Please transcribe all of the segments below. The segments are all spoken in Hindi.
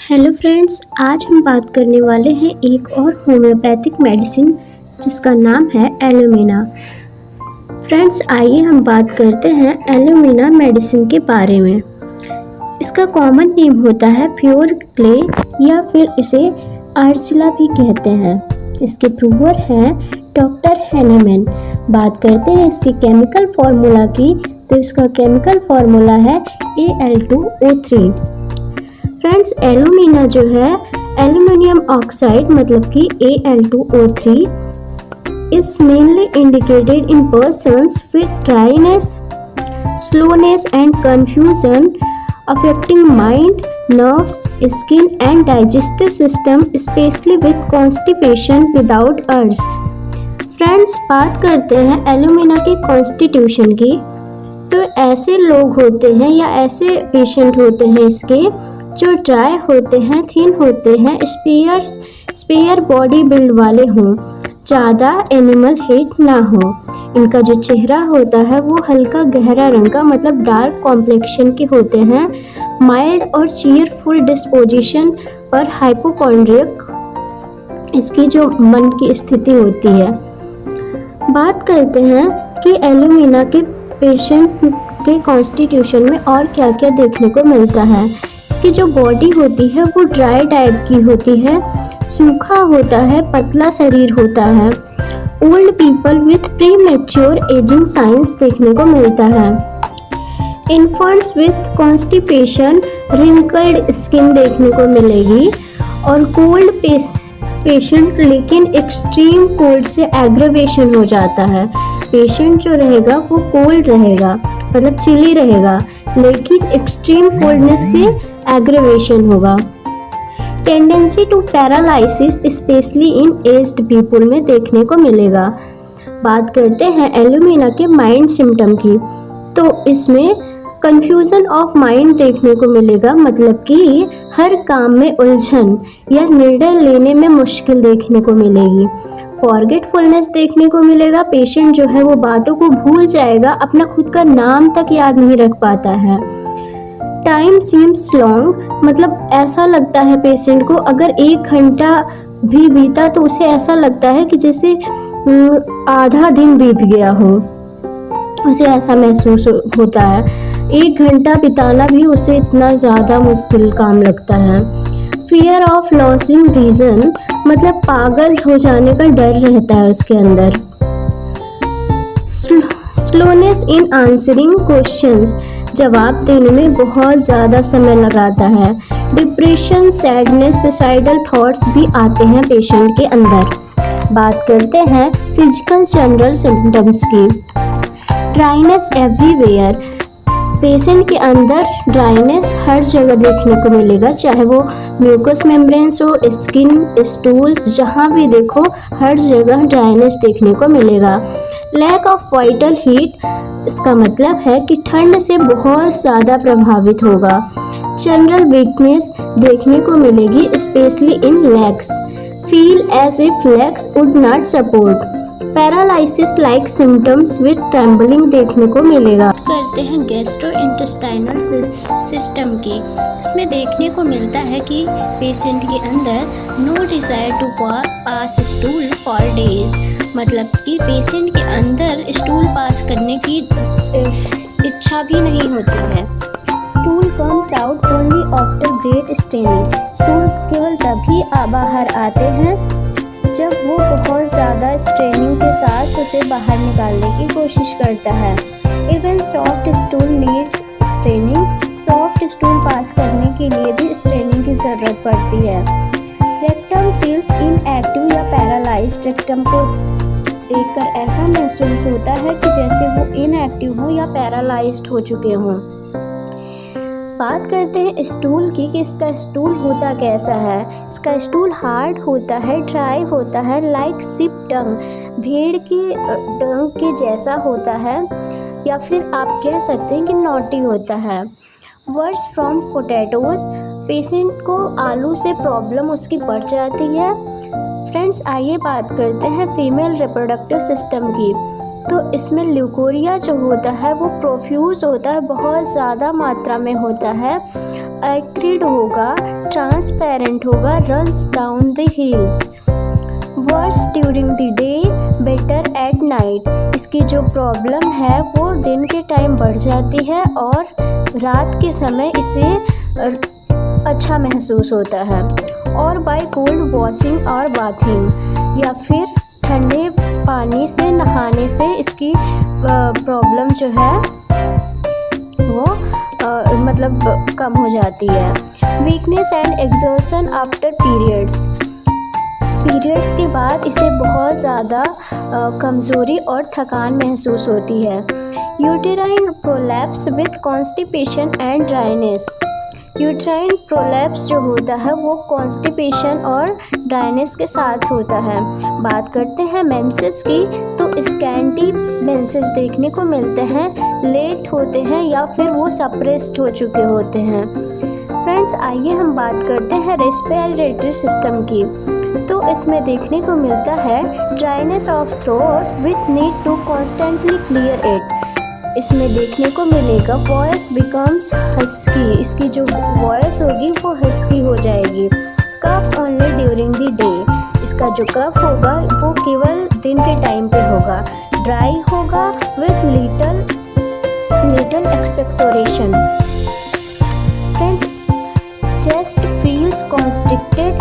हेलो फ्रेंड्स, आज हम बात करने वाले हैं एक और होम्योपैथिक मेडिसिन जिसका नाम है एलोमिना। फ्रेंड्स, आइए हम बात करते हैं एलोमिना मेडिसिन के बारे में। इसका कॉमन नेम होता है प्योर क्ले या फिर इसे आर्जिला भी कहते हैं। इसके प्रूवर हैं डॉक्टर हैनीमैन। बात करते हैं इसके केमिकल फार्मूला की, तो इसका केमिकल फार्मूला है Al2O3। फ्रेंड्स, एलुमिना जो है एल्यूमिनियम ऑक्साइड मतलब कि Al2O3 is mainly indicated in persons with dryness, slowness and confusion affecting mind, nerves, skin and digestive system, especially with constipation without urge। Friends, बात करते हैं एलुमिना के कॉन्स्टिट्यूशन की। तो ऐसे लोग होते हैं या ऐसे पेशेंट होते हैं इसके जो ड्राई होते हैं, थिन होते हैं, स्पेयर बॉडी बिल्ड वाले हों, ज़्यादा एनिमल हेट ना हो। इनका जो चेहरा होता है वो हल्का गहरा रंग का मतलब डार्क कॉम्प्लेक्शन के होते हैं। माइल्ड और चीयरफुल डिस्पोजिशन और हाइपोकॉन्ड्रियक इसकी जो मन की स्थिति होती है। बात करते हैं कि एलुमिना के पेशेंट के कॉन्स्टिट्यूशन में और क्या क्या देखने को मिलता है। कि जो बॉडी होती है वो ड्राई टाइप की होती है, सूखा होता है, पतला शरीर होता है। Old people with premature ageing science देखने को मिलता है। Infants with constipation, wrinkled skin देखने को मिलेगी। और कोल्ड पेशेंट लेकिन एक्सट्रीम कोल्ड से एग्रेवेशन हो जाता है। पेशेंट जो रहेगा वो कोल्ड रहेगा मतलब चिली रहेगा, लेकिन एक्सट्रीम कोल्डनेस से एग्रेवेशन होगा। Tendency to paralysis specially in aged people में देखने को मिलेगा। बात करते हैं एलुमिना के माइंड सिम्टम की, तो इसमें कंफ्यूजन ऑफ माइंड देखने को मिलेगा मतलब कि हर काम में उलझन या निर्णय लेने में मुश्किल देखने को मिलेगी। फॉरगेटफुलनेस देखने को मिलेगा, पेशेंट जो है वो बातों को भूल जाएगा, अपना खुद का नाम तक याद नहीं रख पाता है। टाइम सीम्स लॉन्ग मतलब ऐसा लगता है पेशेंट को अगर 1 घंटा भी बीता तो उसे ऐसा लगता है कि जैसे आधा दिन बीत गया हो, उसे ऐसा महसूस होता है। 1 घंटा बिताना भी उसे इतना ज़्यादा मुश्किल काम लगता है। फियर ऑफ लॉसिंग रीजन मतलब पागल हो जाने का डर रहता है उसके अंदर। स्लोनेस इन आंसरिंग क्वेश्चंस जवाब देने में बहुत ज़्यादा समय लगाता है। डिप्रेशन, सैडनेस, सुसाइडल थॉट्स भी आते हैं पेशेंट के अंदर। बात करते हैं फिजिकल जनरल सिम्टम्स की। ड्राइनेस एवरीवेयर, पेशेंट के अंदर ड्राइनेस हर जगह देखने को मिलेगा, चाहे वो म्यूकस मेम्ब्रेन्स हो, स्किन, स्टूल्स, जहाँ भी देखो हर जगह ड्राइनेस देखने को मिलेगा। लैक ऑफ वाइटल हीट, इसका मतलब है कि ठंड से बहुत ज़्यादा प्रभावित होगा। जनरल वीकनेस देखने को मिलेगी specially in legs. Feel as if legs would not support. Paralysis like symptoms with trembling देखने को मिलेगा। करते हैं गैस्ट्रोइंटेस्टाइनल सिस्टम की। इसमें देखने को मिलता है कि पेशेंट के अंदर no desire to pass stool for days मतलब कि पेशेंट के अंदर स्टूल पास करने की इच्छा भी नहीं होती है। Stool comes out only after great straining, stool केवल तभी बाहर आते हैं जब वो बहुत ज़्यादा स्ट्रेनिंग के साथ उसे बाहर निकालने की कोशिश करता है। Even soft stool needs straining, soft stool pass करने के लिए भी स्ट्रेनिंग की ज़रूरत पड़ती है। रेक्टम फील्स इनएक्टिव या पैरालाइज्ड, रेक्टम को देखकर ऐसा महसूस होता है कि जैसे वो इनएक्टिव हो या पैरालाइज्ड हो चुके हों। बात करते हैं स्टूल की कि इसका स्टूल होता कैसा है। इसका स्टूल हार्ड होता है, ड्राई होता है, लाइक शिप डंग, भेड़ की डंग के जैसा होता है, या फिर आप कह सकते हैं कि नॉटी होता है। वर्स फ्रॉम पोटैटोज, पेशेंट को आलू से प्रॉब्लम उसकी बढ़ जाती है। फ्रेंड्स, आइए बात करते हैं फीमेल रिप्रोडक्टिव सिस्टम की। तो इसमें ल्यूकोरिया जो होता है वो प्रोफ्यूज होता है, बहुत ज़्यादा मात्रा में होता है। एक्रिड होगा, ट्रांसपेरेंट होगा, runs down the hills. Worse during the day, better at night. इसकी जो प्रॉब्लम है वो दिन के टाइम बढ़ जाती है और रात के समय इसे अच्छा महसूस होता है। और बाय कोल्ड वॉशिंग और बाथिंग, या फिर ठंडे पानी से नहाने से इसकी प्रॉब्लम जो है वो मतलब कम हो जाती है। Weakness and exhaustion after periods के बाद इसे बहुत ज़्यादा कमज़ोरी और थकान महसूस होती है। Uterine prolapse with constipation and dryness. Uterine prolapse जो होता है वो कॉन्स्टिपेशन और ड्राइनेस के साथ होता है। बात करते हैं मेंसेस की, तो स्कैंटी मेंसेस देखने को मिलते हैं, लेट होते हैं या फिर वो सप्रेस्ड हो चुके होते हैं। फ्रेंड्स, आइए हम बात करते हैं रेस्पिरेटरी सिस्टम की। तो इसमें देखने को मिलता है dryness of throat with need to constantly clear it. इसमें देखने को मिलेगा वॉइस बिकम्स हस्की। इसकी जो वॉइस होगी वो हस्की हो जाएगी। कफ ओनली ड्यूरिंग द डे। इसका जो कफ होगा वो केवल दिन के टाइम पे होगा। ड्राई होगा with little expectoration. Friends, chest feels constricted,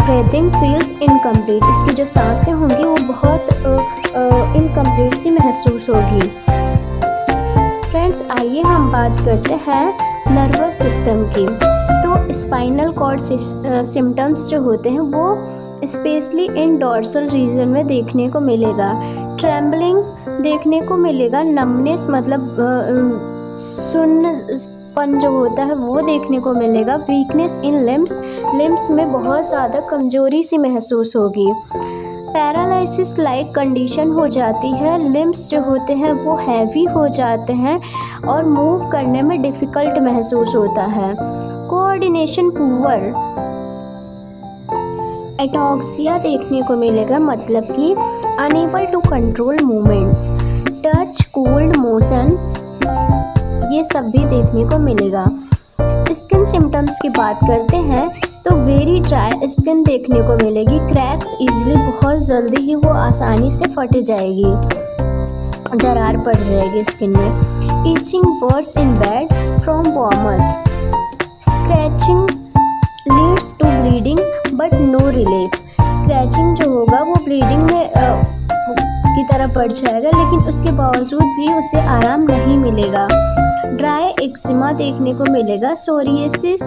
breathing feels incomplete. इसकी जो सांसें होंगी वो बहुत इनकम्प्लीट सी महसूस होगी। फ्रेंड्स, आइए हम बात करते हैं नर्वस सिस्टम की। तो स्पाइनल कॉर्ड सिम्टम्स जो होते हैं वो स्पेशली इन डॉर्सल रीजन में देखने को मिलेगा। ट्रेम्बलिंग देखने को मिलेगा, नमनेस मतलब सुन्नपन जो होता है वो देखने को मिलेगा। वीकनेस इन लिम्स में बहुत ज़्यादा कमज़ोरी सी महसूस होगी। पैरालिसिस लाइक कंडीशन हो जाती है। लिम्स जो होते हैं वो हैवी हो जाते हैं और मूव करने में डिफ़िकल्ट महसूस होता है। Coordination poor. एटॉक्सिया देखने को मिलेगा, मतलब कि unable to control movements. Touch, cold motion, ये सब भी देखने को मिलेगा। स्किन सिम्टम्स की बात करते हैं तो वेरी ड्राई स्किन देखने को मिलेगी। क्रैक्स इजीली, बहुत जल्दी ही वो आसानी से फट जाएगी, दरार पड़ जाएगी स्किन में। Itching worse in bed from warmth. Scratching leads to bleeding but no relief. Scratching जो होगा वो ब्लीडिंग में की तरह पड़ जाएगा, लेकिन उसके बावजूद भी उसे आराम नहीं मिलेगा। ड्राई एक्जिमा देखने को मिलेगा। सोरियासिस,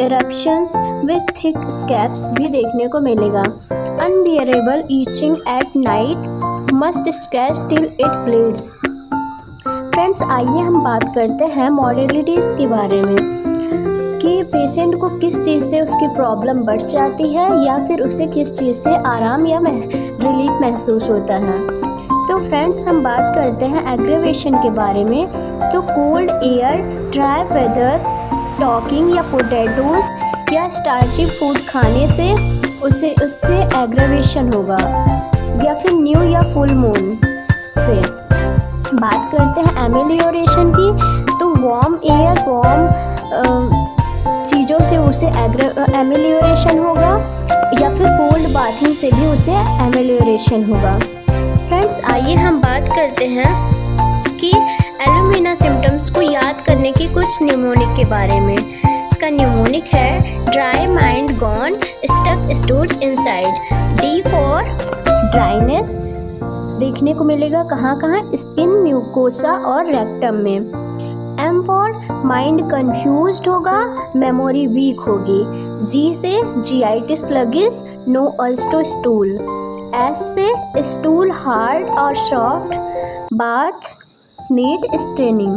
एरप्शंस विथ थिक स्कैब्स भी देखने को मिलेगा। Unbearable itching at night, must scratch till it bleeds. Friends, आइए हम बात करते हैं मॉडलिटीज़ के बारे में कि पेशेंट को किस चीज़ से उसकी प्रॉब्लम बढ़ जाती है या फिर उसे किस चीज़ से आराम या रिलीफ महसूस होता है। तो फ्रेंड्स, हम बात करते हैं एग्रेवेशन के बारे में। तो cold air, dry weather, talking या पोटैटोज या स्टार्ची फूड खाने से उससे एग्रेवेशन होगा, या फिर न्यू या फुल मून से। बात करते हैं एमेलियोरेशन की, तो वार्म एयर, वार्म चीज़ों से उसे एमेलियोरेशन होगा, या फिर कोल्ड बाथिंग से भी उसे एमेलियोरेशन होगा। फ्रेंड्स, आइए हम बात करते हैं कि एलुमिना सिम्टम्स को याद करने की कुछ न्यूमोनिक के बारे में। इसका न्यूमोनिक है dry mind gone, stuck stood inside. D for dryness देखने को मिलेगा कहाँ, स्किन, म्यूकोसा और रेक्टम में। एम फॉर माइंड कंफ्यूज्ड होगा, मेमोरी वीक होगी। जी से GIT sluggish, no urge to stool. S से स्टूल हार्ड और soft, both need straining.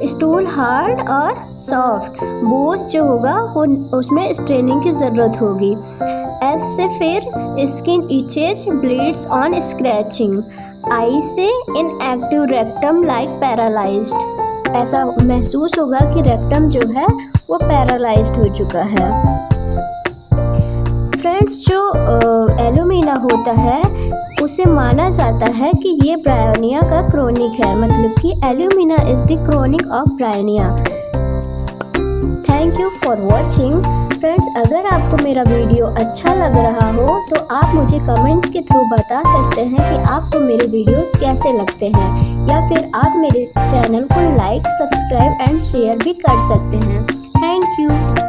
Stool hard और सॉफ्ट, बोथ जो होगा वो उसमें स्ट्रेनिंग की ज़रूरत होगी। एस से फिर स्किन इचेज, ब्लीड्स ऑन स्क्रैचिंग। आई से इनएक्टिव रेक्टम लाइक पैरालाइज्ड, ऐसा महसूस होगा कि रेक्टम जो है वो पैरालाइज्ड हो चुका है। फ्रेंड्स, जो एलुमिना होता है उसे माना जाता है कि ये ब्रायोनिया का क्रोनिक है, मतलब कि alumina is the chronic of bryonia. Thank you for watching. Friends, अगर आपको मेरा वीडियो अच्छा लग रहा हो तो आप मुझे कमेंट के थ्रू बता सकते हैं कि आपको मेरे वीडियोस कैसे लगते हैं, या फिर आप मेरे चैनल को लाइक, सब्सक्राइब एंड शेयर भी कर सकते हैं। Thank you.